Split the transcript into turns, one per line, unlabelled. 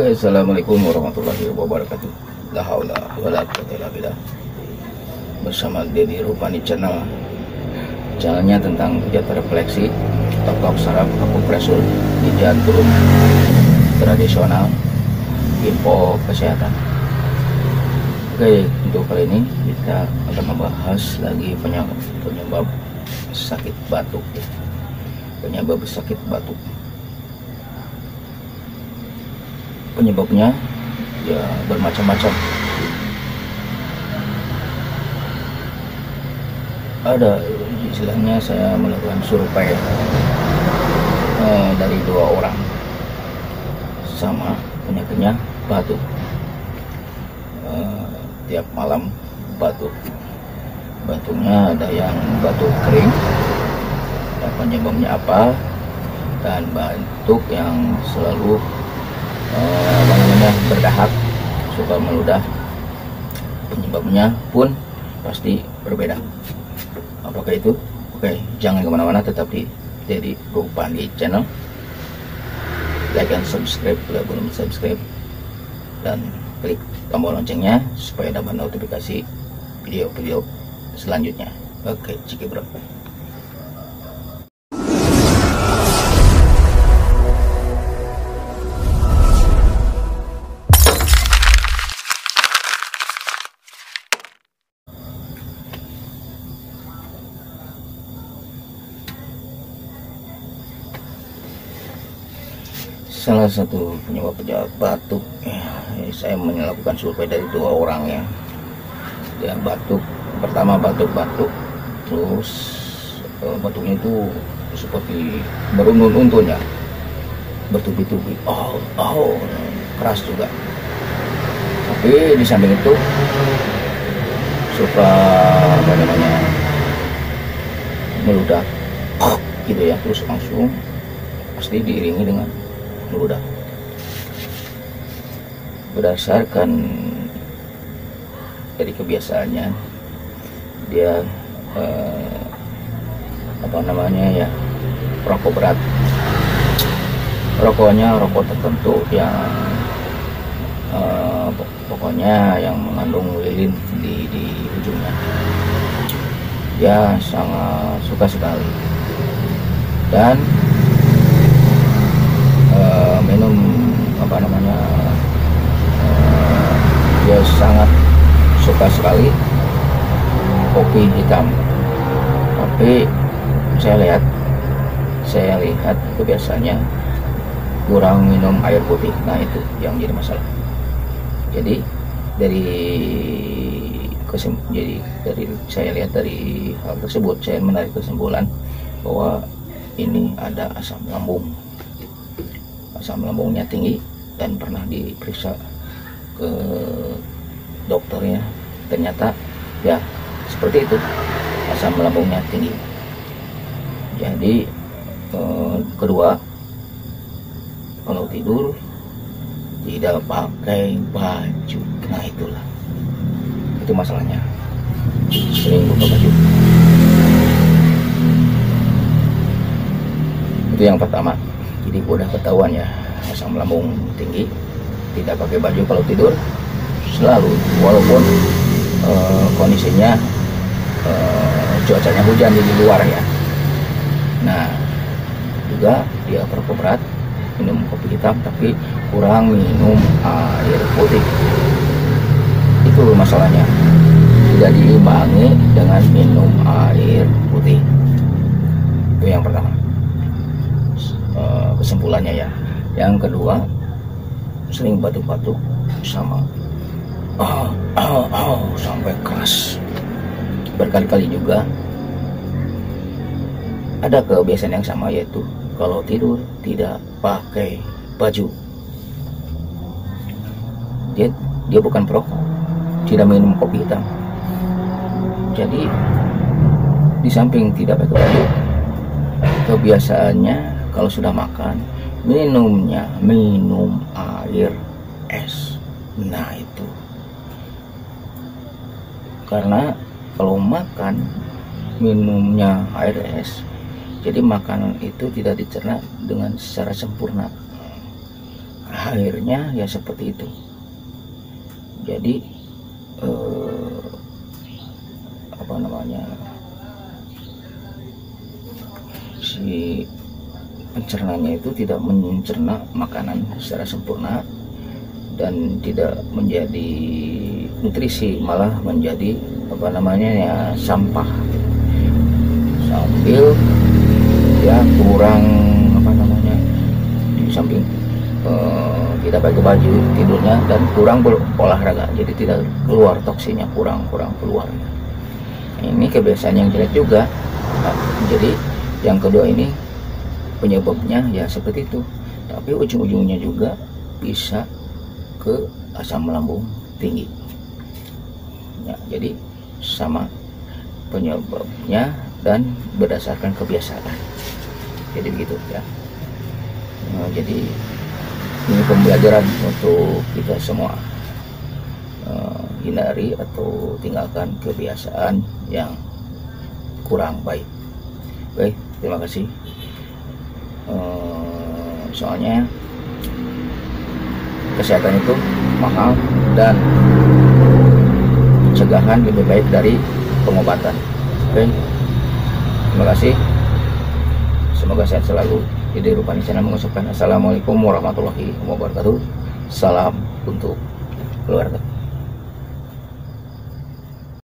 Oke, assalamualaikum warahmatullahi wabarakatuh. La haula wala quwwata illa billah. Bersama Dedi Rupani Channel. Channelnya tentang senjata refleksi, totok saraf, akupresur, di jantung, tradisional, info kesehatan. Oke, untuk kali ini kita akan membahas lagi penyebab sakit batuk. Penyebab sakit batuk. Penyebabnya ya bermacam-macam. Ada istilahnya saya melakukan survei dari 2 orang, sama penyakitnya batuk. Tiap malam batuk. Batuknya ada yang batuk kering, dan penyebabnya apa, dan batuk yang selalu berdahak, suka meludah, penyebabnya pun pasti berbeda. Apakah itu? Oke, jangan kemana-mana, tetap di Dedi Rupani Channel. Like dan subscribe bila belum subscribe, dan klik tombol loncengnya supaya dapat notifikasi video-video selanjutnya. Oke, ciki bro. Salah satu penyebab batuk ya, saya melakukan survei dari 2 orang ya. Dia batuk, pertama batuk-batuk, terus batuknya itu seperti beruntun-untun ya, bertubi-tubi, keras juga. Tapi di samping itu suka meludah gitu ya, terus langsung pasti diiringi dengan meludah. Berdasarkan dari kebiasaannya, dia rokok berat, rokoknya rokok tertentu yang pokoknya yang mengandung lilin di ujungnya. Dia sangat suka sekali, dan minum dia sangat suka sekali kopi hitam. Tapi saya lihat kebiasaannya kurang minum air putih. Nah, itu yang jadi masalah. Jadi saya lihat dari hal tersebut, saya menarik kesimpulan bahwa ini ada asam lambung. Asam lambungnya tinggi, dan pernah diperiksa ke dokternya, ternyata ya seperti itu, asam lambungnya tinggi. Jadi kedua, kalau tidur tidak pakai baju. Nah, itu masalahnya, sering buka baju. Itu yang pertama. Jadi udah ketahuan ya, asam lambung tinggi, tidak pakai baju kalau tidur selalu, walaupun kondisinya cuacanya hujan di luar ya. Nah, juga dia perokok berat, minum kopi hitam, tapi kurang minum air putih. Itu masalahnya, tidak diimbangi dengan minum air putih. Itu yang pertama, kesimpulannya ya. Yang kedua, sering batuk-batuk sama sampai keras berkali-kali juga. Ada kebiasaan yang sama, yaitu kalau tidur tidak pakai baju. Dia bukan perokok, tidak minum kopi hitam. Jadi di samping tidak pakai baju, kebiasaannya kalau sudah makan, minum air es. Nah, itu karena kalau makan minumnya air es, jadi makanan itu tidak dicerna dengan secara sempurna. akhirnya ya seperti itu. Jadi apa namanya, si pencernanya itu tidak mencerna makanan secara sempurna dan tidak menjadi nutrisi, malah menjadi apa namanya ya sampah, sambil ya kurang apa namanya, di samping tidak pakai baju tidurnya dan kurang olahraga, jadi tidak keluar toksinnya, kurang keluar. Ini kebiasaan yang jelek juga. Nah, jadi yang kedua ini penyebabnya ya seperti itu, tapi ujung-ujungnya juga bisa ke asam lambung tinggi ya. Jadi sama penyebabnya dan berdasarkan kebiasaan, jadi begitu ya. Nah, jadi ini pembelajaran untuk kita semua, hindari atau tinggalkan kebiasaan yang kurang baik. Baik, terima kasih. Soalnya kesehatan itu mahal dan pencegahan lebih baik dari pengobatan. Oke, terima kasih. Semoga sehat selalu. Dede Rupani Channel mengucapkan assalamualaikum warahmatullahi wabarakatuh. Salam untuk keluarga.